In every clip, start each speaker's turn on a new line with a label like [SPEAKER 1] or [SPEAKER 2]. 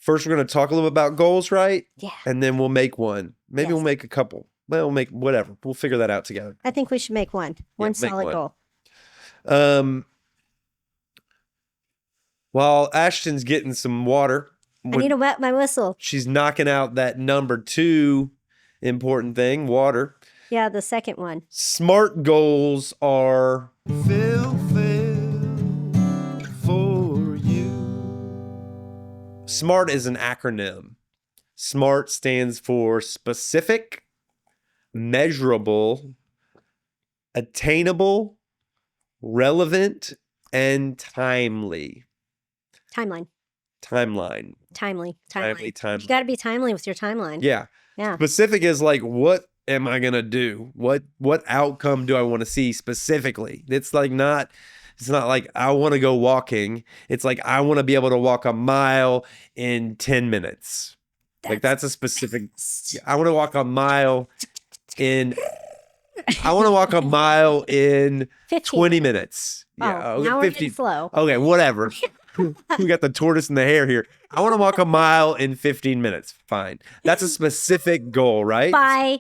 [SPEAKER 1] First, we're going to talk a little bit about goals, right?
[SPEAKER 2] Yeah.
[SPEAKER 1] And then we'll make one. Maybe
[SPEAKER 2] Yes.
[SPEAKER 1] we'll make a couple. Well, we'll make whatever. We'll figure that out together.
[SPEAKER 2] I think we should make one. One solid goal.
[SPEAKER 1] While Ashtyn's getting some water,
[SPEAKER 2] I need to wet my whistle.
[SPEAKER 1] She's knocking out that number 2 important thing, water.
[SPEAKER 2] Yeah, the second one.
[SPEAKER 1] SMART goals are Phil Phails for you. SMART is an acronym. SMART stands for specific, measurable, attainable, relevant, and timely.
[SPEAKER 2] Timeline.
[SPEAKER 1] Timely.
[SPEAKER 2] You got to be timely with your timeline.
[SPEAKER 1] Yeah.
[SPEAKER 2] Yeah.
[SPEAKER 1] Specific is like, what am I going to do? What outcome do I want to see specifically? It's not like I want to go walking. It's like I want to be able to walk a mile in 10 minutes. That's a specific. I want to walk a mile in 20 minutes. Yeah.
[SPEAKER 2] Now we're getting slow.
[SPEAKER 1] Okay, whatever. We got the tortoise and the hare here. I want to walk a mile in 15 minutes. Fine. That's a specific goal, right?
[SPEAKER 2] By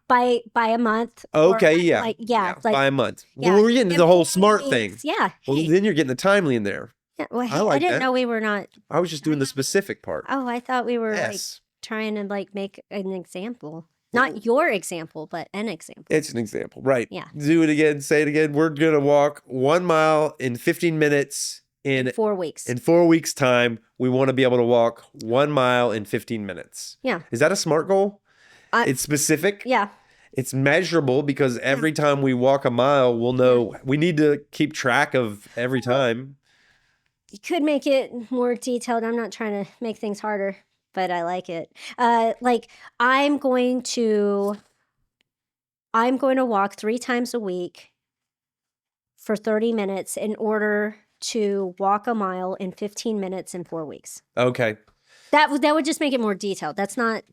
[SPEAKER 2] a month.
[SPEAKER 1] Okay, yeah. By a month.
[SPEAKER 2] Yeah.
[SPEAKER 1] Well, we're getting to the whole SMART thing.
[SPEAKER 2] Yeah.
[SPEAKER 1] Well, then you're getting the timely in there.
[SPEAKER 2] Yeah, well, I didn't know we were not.
[SPEAKER 1] I was just doing the specific part.
[SPEAKER 2] Oh, I thought we were trying to make an example. Not your example, but an example.
[SPEAKER 1] It's an example, right?
[SPEAKER 2] Yeah.
[SPEAKER 1] Do it again. Say it again. We're going to walk 1 mile in 15 minutes. In
[SPEAKER 2] 4 weeks.
[SPEAKER 1] In 4 weeks' time, we want to be able to walk 1 mile in 15 minutes.
[SPEAKER 2] Yeah.
[SPEAKER 1] Is that a SMART goal? It's specific.
[SPEAKER 2] Yeah.
[SPEAKER 1] It's measurable because every time we walk a mile, we'll know. We need to keep track of every time.
[SPEAKER 2] You could make it more detailed. I'm not trying to make things harder, but I like it. I'm going to walk 3 times a week for 30 minutes in order to walk a mile in 15 minutes in 4 weeks.
[SPEAKER 1] Okay.
[SPEAKER 2] That would just make it more detailed. That's not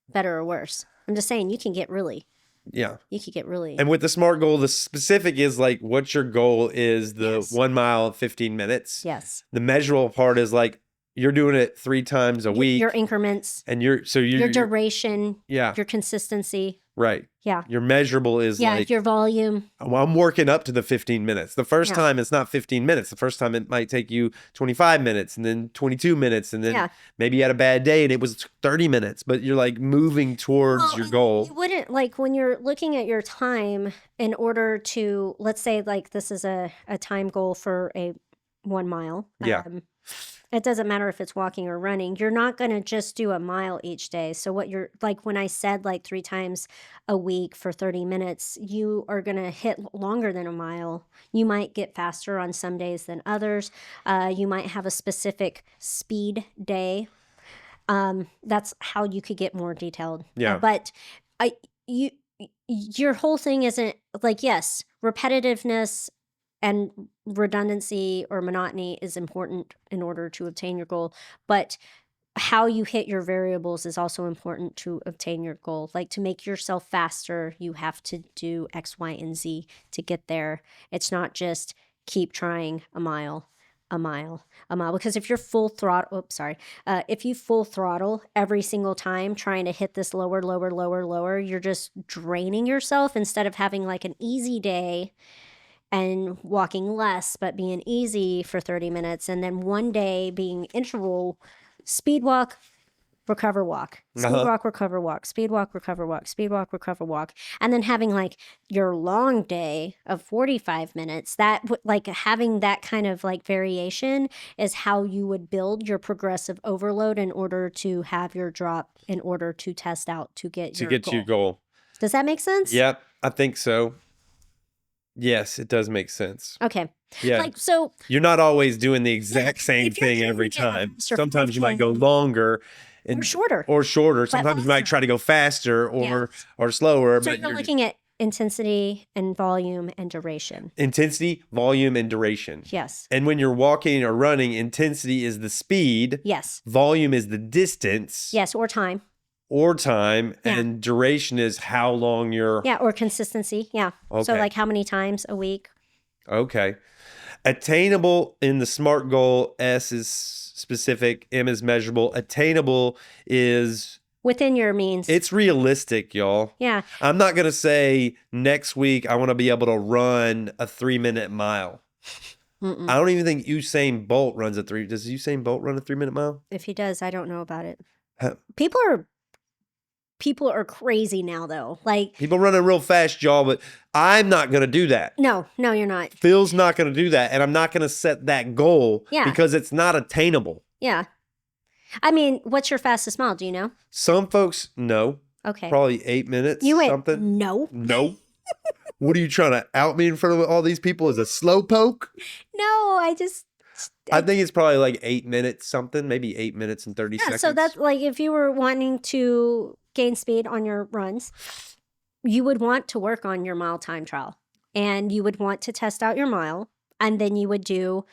[SPEAKER 2] better or worse. I'm just saying you can get really.
[SPEAKER 1] Yeah.
[SPEAKER 2] You could get really.
[SPEAKER 1] And with the SMART goal, the specific is like what your goal is, the 1 mile, 15 minutes.
[SPEAKER 2] Yes.
[SPEAKER 1] The measurable part is like you're doing it 3 times a week.
[SPEAKER 2] Your increments.
[SPEAKER 1] And your
[SPEAKER 2] duration.
[SPEAKER 1] Yeah.
[SPEAKER 2] Your consistency.
[SPEAKER 1] Right.
[SPEAKER 2] Yeah.
[SPEAKER 1] Your measurable is like
[SPEAKER 2] your volume.
[SPEAKER 1] Well, I'm working up to the 15 minutes. The first time it's not 15 minutes. The first time it might take you 25 minutes and then 22 minutes. And then maybe you had a bad day and it was 30 minutes, but you're like moving towards your goal.
[SPEAKER 2] You wouldn't when you're looking at your time in order to, let's say this is a time goal for a 1 mile.
[SPEAKER 1] Yeah.
[SPEAKER 2] It doesn't matter if it's walking or running. You're not going to just do a mile each day. So what you're when I said 3 times a week for 30 minutes, you are going to hit longer than a mile. You might get faster on some days than others. You might have a specific speed day. That's how you could get more detailed.
[SPEAKER 1] Yeah.
[SPEAKER 2] But your whole thing isn't yes, repetitiveness and redundancy or monotony is important in order to obtain your goal, but how you hit your variables is also important to obtain your goal. To make yourself faster, you have to do X, Y, and Z to get there. It's not just keep trying a mile, because if you're full throttle, if you full throttle every single time trying to hit this lower, you're just draining yourself instead of having an easy day and walking less, but being easy for 30 minutes. And then one day being interval, speed walk, recover walk, speed walk, recover walk, speed walk, recover walk, speed walk, recover walk. And then having your long day of 45 minutes, that having that kind of variation is how you would build your progressive overload in order to have your drop, in order to test out to get your goal. Does that make sense?
[SPEAKER 1] Yep, I think so. Yes, it does make sense.
[SPEAKER 2] Okay.
[SPEAKER 1] Yeah.
[SPEAKER 2] So
[SPEAKER 1] you're not always doing the exact same thing every time. Sometimes you might go longer
[SPEAKER 2] or shorter.
[SPEAKER 1] Sometimes you might try to go faster or slower.
[SPEAKER 2] So you're looking at intensity and volume and duration.
[SPEAKER 1] Intensity, volume, and duration.
[SPEAKER 2] Yes.
[SPEAKER 1] And when you're walking or running, intensity is the speed.
[SPEAKER 2] Yes.
[SPEAKER 1] Volume is the distance.
[SPEAKER 2] Yes, or time.
[SPEAKER 1] And duration is how long you're...
[SPEAKER 2] Yeah, or consistency, yeah.
[SPEAKER 1] Okay.
[SPEAKER 2] So how many times a week.
[SPEAKER 1] Okay. Attainable in the SMART goal, S is specific, M is measurable, attainable is
[SPEAKER 2] within your means.
[SPEAKER 1] it's realistic, y'all.
[SPEAKER 2] Yeah.
[SPEAKER 1] I'm not going to say next week I want to be able to run a 3-minute mile.
[SPEAKER 2] Mm-mm.
[SPEAKER 1] I don't even think Usain Bolt runs does Usain Bolt run a 3-minute mile?
[SPEAKER 2] If he does, I don't know about it.
[SPEAKER 1] Huh.
[SPEAKER 2] People are crazy now, though. Like,
[SPEAKER 1] People running real fast, y'all, but I'm not going to do that.
[SPEAKER 2] no, you're not.
[SPEAKER 1] Phil's not going to do that, and I'm not going to set that goal because it's not attainable.
[SPEAKER 2] Yeah. I mean, what's your fastest mile? Do you know?
[SPEAKER 1] Some folks know.
[SPEAKER 2] Okay.
[SPEAKER 1] Probably 8 minutes.
[SPEAKER 2] You went,
[SPEAKER 1] something.
[SPEAKER 2] No.
[SPEAKER 1] What are you trying to out me in front of all these people as a slow poke?
[SPEAKER 2] No,
[SPEAKER 1] I think it's probably like 8 minutes something, maybe 8 minutes and 30 seconds.
[SPEAKER 2] So that's like if you were wanting to gain speed on your runs, you would want to work on your mile time trial, and you would want to test out your mile, and then you would do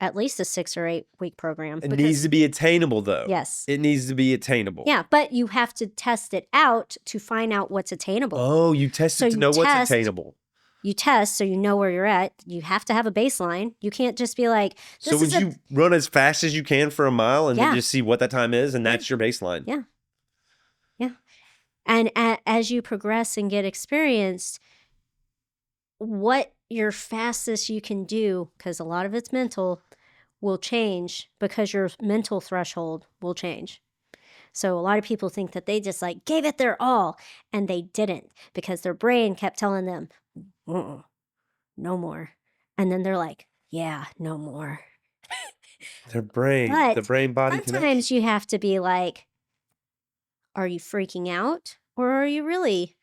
[SPEAKER 2] at least a 6 or 8 week program.
[SPEAKER 1] It needs to be attainable, though.
[SPEAKER 2] Yes.
[SPEAKER 1] It needs to be attainable.
[SPEAKER 2] Yeah, but you have to test it out to find out what's attainable.
[SPEAKER 1] Oh, you test it to know what's attainable.
[SPEAKER 2] You test so you know where you're at. You have to have a baseline. You can't just be like,
[SPEAKER 1] so would you run as fast as you can for a mile and then just see what that time is, and that's your baseline?
[SPEAKER 2] Yeah. Yeah. And as you progress and get experienced, what your fastest you can do, because a lot of it's mental, will change because your mental threshold will change. So a lot of people think that they just like gave it their all, and they didn't, because their brain kept telling them, no more. And then they're like, yeah, no more.
[SPEAKER 1] The brain body connection.
[SPEAKER 2] Sometimes you have to be like, are you freaking out, or are you really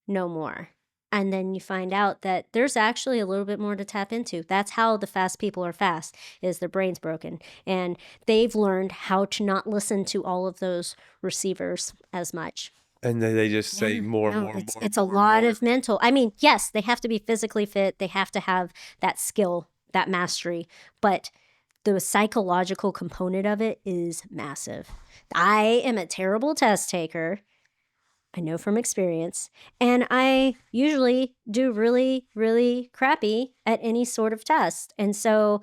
[SPEAKER 2] no more? And then you find out that there's actually a little bit more to tap into. That's how the fast people are fast, is their brain's broken. And they've learned how to not listen to all of those receivers as much.
[SPEAKER 1] And then they just say more.
[SPEAKER 2] It's a lot of mental. I mean, yes, they have to be physically fit. They have to have that skill, that mastery. But the psychological component of it is massive. I am a terrible test taker. I know from experience. And I usually do really, really crappy at any sort of test. And so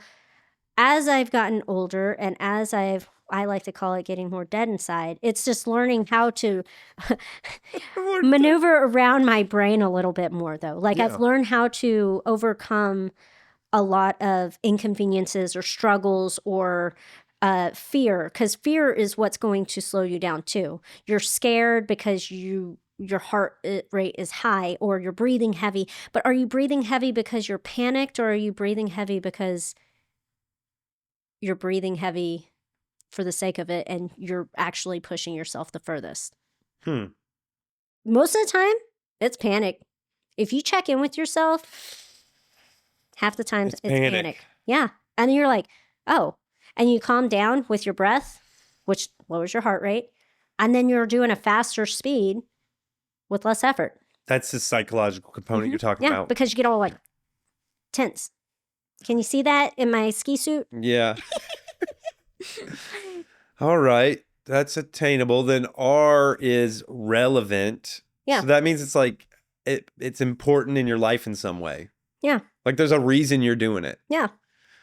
[SPEAKER 2] as I've gotten older, and as I like to call it getting more dead inside, it's just learning how to maneuver around my brain a little bit more, though. Like, I've learned how to overcome a lot of inconveniences or struggles or fear, because fear is what's going to slow you down too. You're scared because your heart rate is high, or you're breathing heavy. But are you breathing heavy because you're panicked, or are you breathing heavy because you're breathing heavy for the sake of it and you're actually pushing yourself the furthest? Most of the time, it's panic. If you check in with yourself, half the time it's panic. Yeah. And then you're like, oh. And you calm down with your breath, which lowers your heart rate. And then you're doing a faster speed with less effort.
[SPEAKER 1] That's the psychological component you're talking about.
[SPEAKER 2] Yeah, because you get all like tense. Can you see that in my ski suit?
[SPEAKER 1] Yeah. All right. That's attainable. Then R is relevant.
[SPEAKER 2] Yeah.
[SPEAKER 1] So that means it's like it's important in your life in some way.
[SPEAKER 2] Yeah.
[SPEAKER 1] Like there's a reason you're doing it.
[SPEAKER 2] Yeah.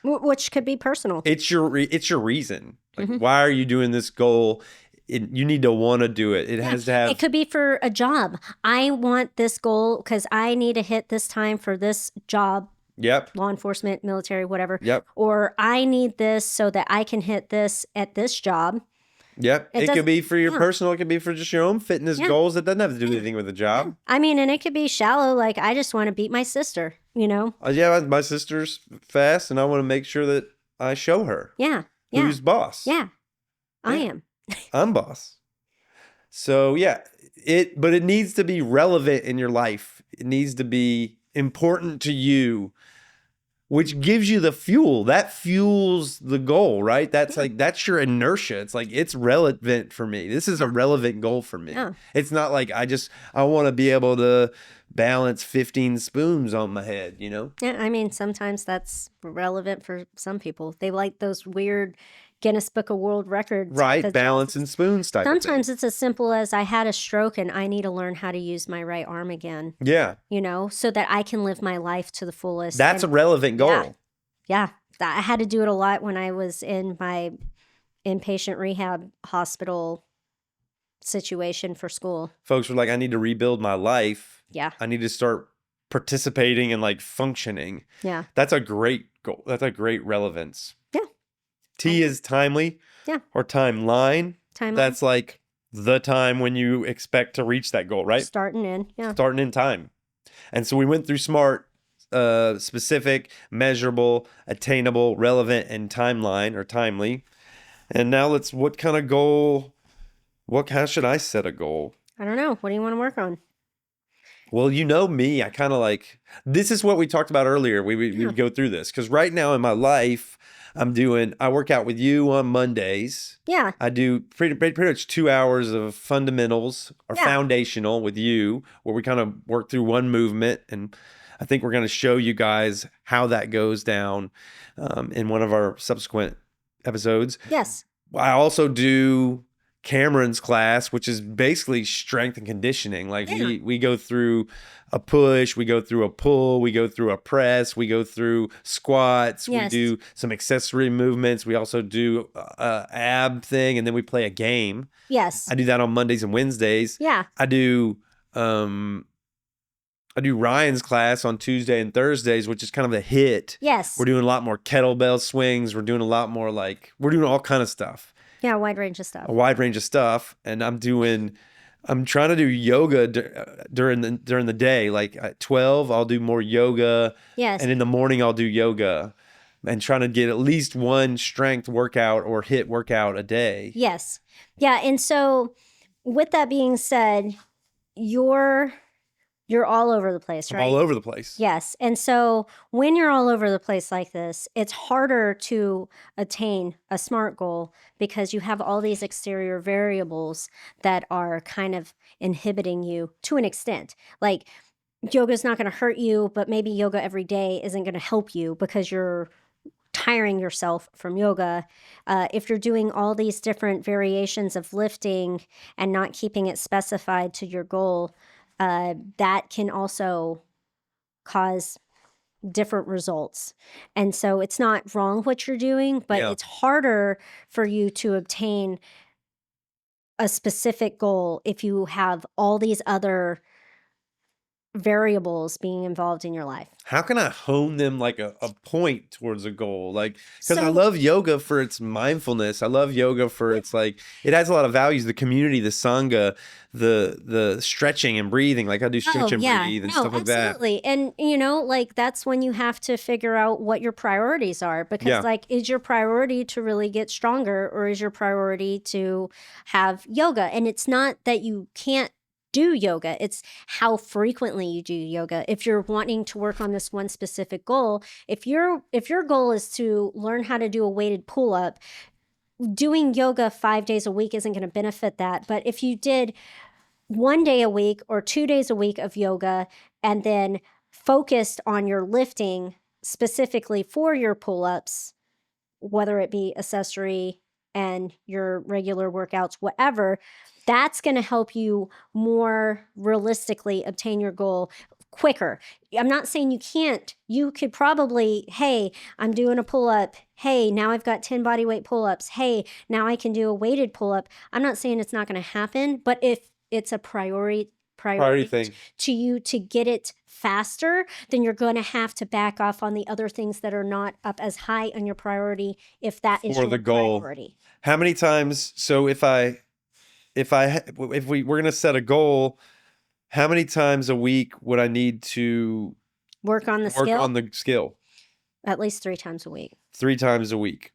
[SPEAKER 2] Which could be personal.
[SPEAKER 1] It's your reason. Like, why are you doing this goal? You need to want to do it. It has to have.
[SPEAKER 2] It could be for a job. I want this goal because I need to hit this time for this job.
[SPEAKER 1] Yep.
[SPEAKER 2] Law enforcement, military, whatever.
[SPEAKER 1] Yep.
[SPEAKER 2] Or I need this so that I can hit this at this job.
[SPEAKER 1] Yep. It could be for your personal. It could be for just your own fitness goals. It doesn't have to do anything with the job.
[SPEAKER 2] Yeah. I mean, and it could be shallow. Like, I just want to beat my sister, you know?
[SPEAKER 1] Yeah, my sister's fast, and I want to make sure that I show her.
[SPEAKER 2] Yeah.
[SPEAKER 1] Who's boss.
[SPEAKER 2] Yeah. I am.
[SPEAKER 1] I'm boss. So, yeah. But it needs to be relevant in your life. It needs to be important to you, which gives you the fuel. That fuels the goal, right? That's like, that's your inertia. It's like, it's relevant for me. This is a relevant goal for me.
[SPEAKER 2] Yeah.
[SPEAKER 1] It's not like I want to be able to balance 15 spoons on my head, you know?
[SPEAKER 2] Yeah, I mean, sometimes that's relevant for some people. They like those weird Guinness Book of World Records.
[SPEAKER 1] Right, balance and spoons type of thing.
[SPEAKER 2] Sometimes it's as simple as I had a stroke and I need to learn how to use my right arm again.
[SPEAKER 1] Yeah.
[SPEAKER 2] You know, so that I can live my life to the fullest.
[SPEAKER 1] That's a relevant goal.
[SPEAKER 2] Yeah. I had to do it a lot when I was in my inpatient rehab hospital situation for school.
[SPEAKER 1] Folks were like, I need to rebuild my life.
[SPEAKER 2] Yeah.
[SPEAKER 1] I need to start participating and like functioning.
[SPEAKER 2] Yeah.
[SPEAKER 1] That's a great goal. That's a great relevance.
[SPEAKER 2] Yeah.
[SPEAKER 1] T is timely.
[SPEAKER 2] Yeah.
[SPEAKER 1] Or timeline.
[SPEAKER 2] Timeline.
[SPEAKER 1] That's like the time when you expect to reach that goal, right?
[SPEAKER 2] Starting in. Yeah.
[SPEAKER 1] Starting in time. And so we went through SMART, specific, measurable, attainable, relevant, and timeline or timely. And now what kind of goal, how should I set a goal?
[SPEAKER 2] I don't know. What do you want to work on?
[SPEAKER 1] Well, you know me, I kind of like, this is what we talked about earlier. We go through this because right now in my life, I work out with you on Mondays.
[SPEAKER 2] Yeah.
[SPEAKER 1] I do pretty much 2 hours of fundamentals or foundational with you, where we kind of work through one movement. And I think we're going to show you guys how that goes down in one of our subsequent episodes.
[SPEAKER 2] Yes.
[SPEAKER 1] I also do Cameron's class, which is basically strength and conditioning. Like we go through a push, we go through a pull, we go through a press, we go through squats, we do some accessory movements. We also do a ab thing, and then we play a game.
[SPEAKER 2] Yes.
[SPEAKER 1] I do that on Mondays and Wednesdays.
[SPEAKER 2] Yeah.
[SPEAKER 1] I do Ryan's class on Tuesday and Thursdays, which is kind of a hit.
[SPEAKER 2] Yes.
[SPEAKER 1] We're doing a lot more kettlebell swings. We're doing a lot more we're doing all kind of stuff.
[SPEAKER 2] Yeah, a wide range of stuff.
[SPEAKER 1] A wide range of stuff. And I'm trying to do yoga during the day. Like at 12, I'll do more yoga.
[SPEAKER 2] Yes.
[SPEAKER 1] And in the morning, I'll do yoga. And trying to get at least one strength workout or HIIT workout a day.
[SPEAKER 2] Yes. Yeah. And so with that being said, you're all over the place, right?
[SPEAKER 1] I'm all over the place.
[SPEAKER 2] Yes. And so when you're all over the place like this, it's harder to attain a SMART goal because you have all these exterior variables that are kind of inhibiting you to an extent. Like yoga is not going to hurt you, but maybe yoga every day isn't going to help you because you're tiring yourself from yoga. If you're doing all these different variations of lifting and not keeping it specified to your goal, that can also cause different results. And so it's not wrong what you're doing, but it's harder for you to obtain a specific goal if you have all these other variables being involved in your life.
[SPEAKER 1] How can I hone them like a point towards a goal? Like, because I love yoga for its mindfulness. I love yoga for its it has a lot of values, the community, the sangha, the stretching and breathing. Like I do stretch and breathe and stuff like that.
[SPEAKER 2] Absolutely. And that's when you have to figure out what your priorities are, because is your priority to really get stronger, or is your priority to have yoga? And it's not that you can't do yoga, it's how frequently you do yoga. If you're wanting to work on this one specific goal, if your goal is to learn how to do a weighted pull-up, doing yoga 5 days a week isn't going to benefit that. But if you did 1 day a week or 2 days a week of yoga and then focused on your lifting specifically for your pull-ups, whether it be accessory and your regular workouts, whatever, that's going to help you more realistically obtain your goal quicker. I'm not saying you can't. You could probably, hey, I'm doing a pull-up. Hey, now I've got 10 body weight pull-ups. Hey, now I can do a weighted pull-up. I'm not saying it's not going to happen, but if it's a priority
[SPEAKER 1] thing
[SPEAKER 2] to you to get it faster, then you're going to have to back off on the other things that are not up as high on your priority if that is your priority.
[SPEAKER 1] How many times, so if we're going to set a goal, how many times a week would I need to
[SPEAKER 2] work on the
[SPEAKER 1] skill?
[SPEAKER 2] At least 3 times a week.
[SPEAKER 1] 3 times a week.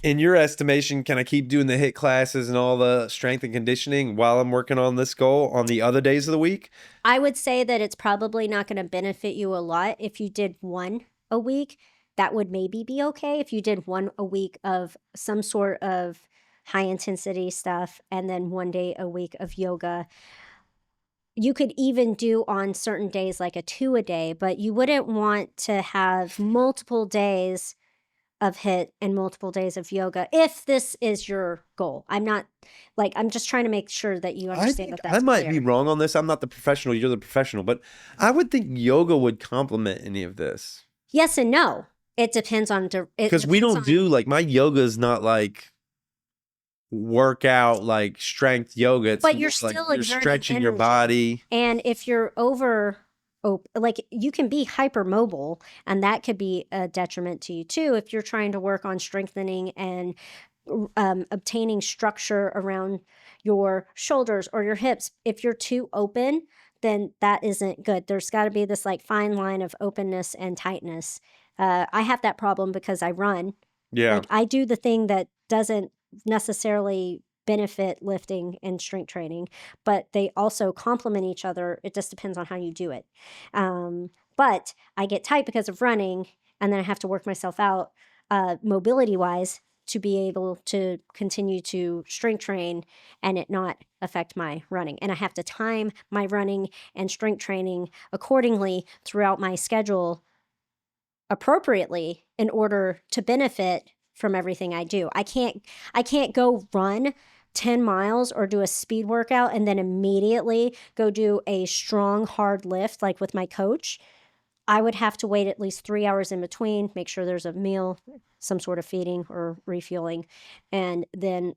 [SPEAKER 1] In your estimation, can I keep doing the HIIT classes and all the strength and conditioning while I'm working on this goal on the other days of the week?
[SPEAKER 2] I would say that it's probably not going to benefit you a lot if you did 1 a week. That would maybe be okay if you did 1 a week of some sort of high intensity stuff and then 1 day a week of yoga. You could even do on certain days like a 2 a day, but you wouldn't want to have multiple days of HIIT and multiple days of yoga if this is your goal. I'm just trying to make sure that you understand that's
[SPEAKER 1] I might be wrong on this. I'm not the professional, you're the professional, but I would think yoga would complement any of this.
[SPEAKER 2] Yes and no. It depends on it
[SPEAKER 1] Because we
[SPEAKER 2] depends
[SPEAKER 1] don't
[SPEAKER 2] on
[SPEAKER 1] do like my yoga is not like workout like strength yoga. It's
[SPEAKER 2] but you're
[SPEAKER 1] more like
[SPEAKER 2] still
[SPEAKER 1] you're
[SPEAKER 2] exerting
[SPEAKER 1] stretching your
[SPEAKER 2] energy.
[SPEAKER 1] body.
[SPEAKER 2] And if you're like you can be hypermobile, and that could be a detriment to you too if you're trying to work on strengthening and obtaining structure around your shoulders or your hips. If you're too open, then that isn't good. There's got to be this like fine line of openness and tightness. I have that problem because I run.
[SPEAKER 1] Yeah.
[SPEAKER 2] Like I do the thing that doesn't necessarily benefit lifting and strength training, but they also complement each other. It just depends on how you do it. But I get tight because of running, and then I have to work myself out mobility wise to be able to continue to strength train and it not affect my running. And I have to time my running and strength training accordingly throughout my schedule appropriately in order to benefit from everything I do. I can't go run 10 miles or do a speed workout and then immediately go do a strong hard lift like with my coach. I would have to wait at least 3 hours in between, make sure there's a meal, some sort of feeding or refueling, and then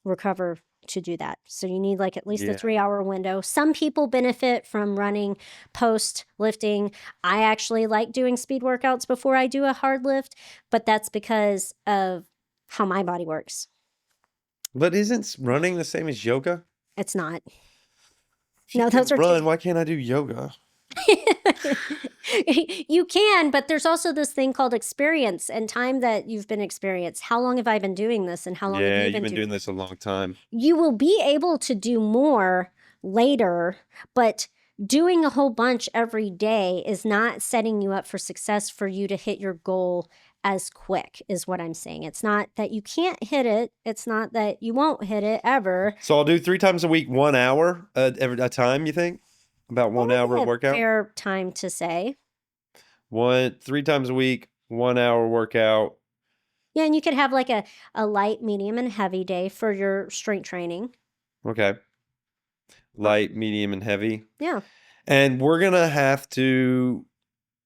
[SPEAKER 2] recover to do that. So you need like at least a 3 hour window. Some people benefit from running post lifting. I actually like doing speed workouts before I do a hard lift, but that's because of how my body works.
[SPEAKER 1] But isn't running the same as yoga?
[SPEAKER 2] It's not.
[SPEAKER 1] If you
[SPEAKER 2] No,
[SPEAKER 1] can
[SPEAKER 2] those are
[SPEAKER 1] run, why can't I do yoga?
[SPEAKER 2] You can, but there's also this thing called experience and time that you've been experienced. How long have I been doing this, and how long have
[SPEAKER 1] Yeah,
[SPEAKER 2] you
[SPEAKER 1] you've been
[SPEAKER 2] doing
[SPEAKER 1] doing this a long time.
[SPEAKER 2] You will be able to do more later, but doing a whole bunch every day is not setting you up for success for you to hit your goal as quick, is what I'm saying. It's not that you can't hit it. It's not that you won't hit it ever.
[SPEAKER 1] So I'll do 3 times a week, 1 hour every a time, you think? About 1 hour
[SPEAKER 2] A
[SPEAKER 1] workout?
[SPEAKER 2] fair time to say.
[SPEAKER 1] 3 times a week, 1 hour workout.
[SPEAKER 2] Yeah, and you could have like a light, medium, and heavy day for your strength training.
[SPEAKER 1] Okay. Light, medium, and heavy.
[SPEAKER 2] Yeah.
[SPEAKER 1] And we're gonna have to,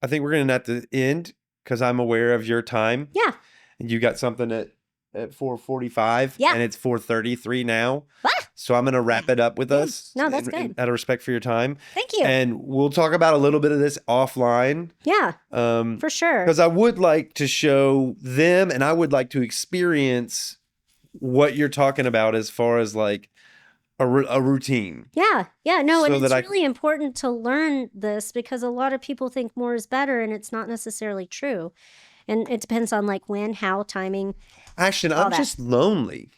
[SPEAKER 1] I think we're gonna have to end because I'm aware of your time.
[SPEAKER 2] Yeah.
[SPEAKER 1] And you got something at 4:45.
[SPEAKER 2] Yeah.
[SPEAKER 1] And it's 4:33 now.
[SPEAKER 2] Ah!
[SPEAKER 1] So I'm gonna wrap it up with us.
[SPEAKER 2] No, that's good.
[SPEAKER 1] Out of respect for your time.
[SPEAKER 2] Thank you.
[SPEAKER 1] And we'll talk about a little bit of this offline.
[SPEAKER 2] Yeah. For sure.
[SPEAKER 1] Because I would like to show them and I would like to experience what you're talking about as far as like a routine.
[SPEAKER 2] Yeah. Yeah. No,
[SPEAKER 1] So
[SPEAKER 2] and it's
[SPEAKER 1] that
[SPEAKER 2] really important to learn this because a lot of people think more is better, and it's not necessarily true. And it depends on like when, how, timing.
[SPEAKER 1] Ashtyn,
[SPEAKER 2] all
[SPEAKER 1] I'm
[SPEAKER 2] that.
[SPEAKER 1] just lonely.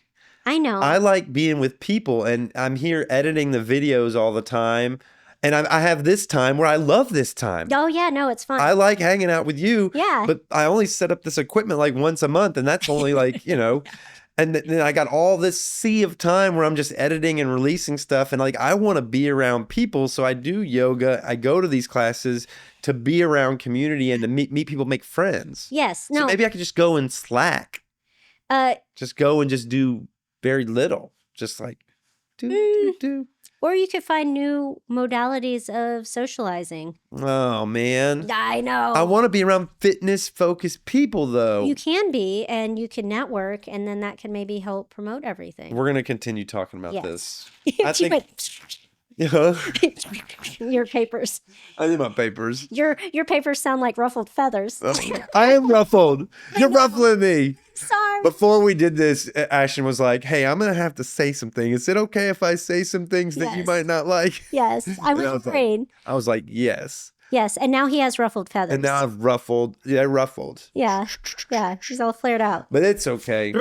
[SPEAKER 2] I know.
[SPEAKER 1] I like being with people, and I'm here editing the videos all the time. And I have this time where I love this time.
[SPEAKER 2] Oh, yeah. No, it's fun.
[SPEAKER 1] I like hanging out with you.
[SPEAKER 2] Yeah.
[SPEAKER 1] But I only set up this equipment like once a month, and that's only like, you know. And then I got all this sea of time where I'm just editing and releasing stuff. And like, I want to be around people. So I do yoga. I go to these classes to be around community and to meet people, make friends.
[SPEAKER 2] Yes.
[SPEAKER 1] So
[SPEAKER 2] No.
[SPEAKER 1] maybe I could just go and slack. Just go and just do very little. Just like, do.
[SPEAKER 2] Or you could find new modalities of socializing.
[SPEAKER 1] Oh, man.
[SPEAKER 2] I know.
[SPEAKER 1] I want to be around fitness-focused people, though.
[SPEAKER 2] You can be, and you can network, and then that can maybe help promote everything.
[SPEAKER 1] We're going to continue talking about this. I
[SPEAKER 2] You
[SPEAKER 1] think... Yeah.
[SPEAKER 2] Your papers.
[SPEAKER 1] I need my papers.
[SPEAKER 2] Your papers sound like ruffled feathers.
[SPEAKER 1] I am ruffled. You're ruffling me.
[SPEAKER 2] Sorry.
[SPEAKER 1] Before we did this, Ashtyn was like, hey, I'm going to have to say something. Is it okay if I say some things that you
[SPEAKER 2] Yes.
[SPEAKER 1] might not like?
[SPEAKER 2] Yes, I was afraid.
[SPEAKER 1] I was like, yes.
[SPEAKER 2] Yes, and now he has ruffled feathers.
[SPEAKER 1] And now I've ruffled. Yeah, ruffled.
[SPEAKER 2] Yeah, yeah, he's all flared out.
[SPEAKER 1] But it's okay.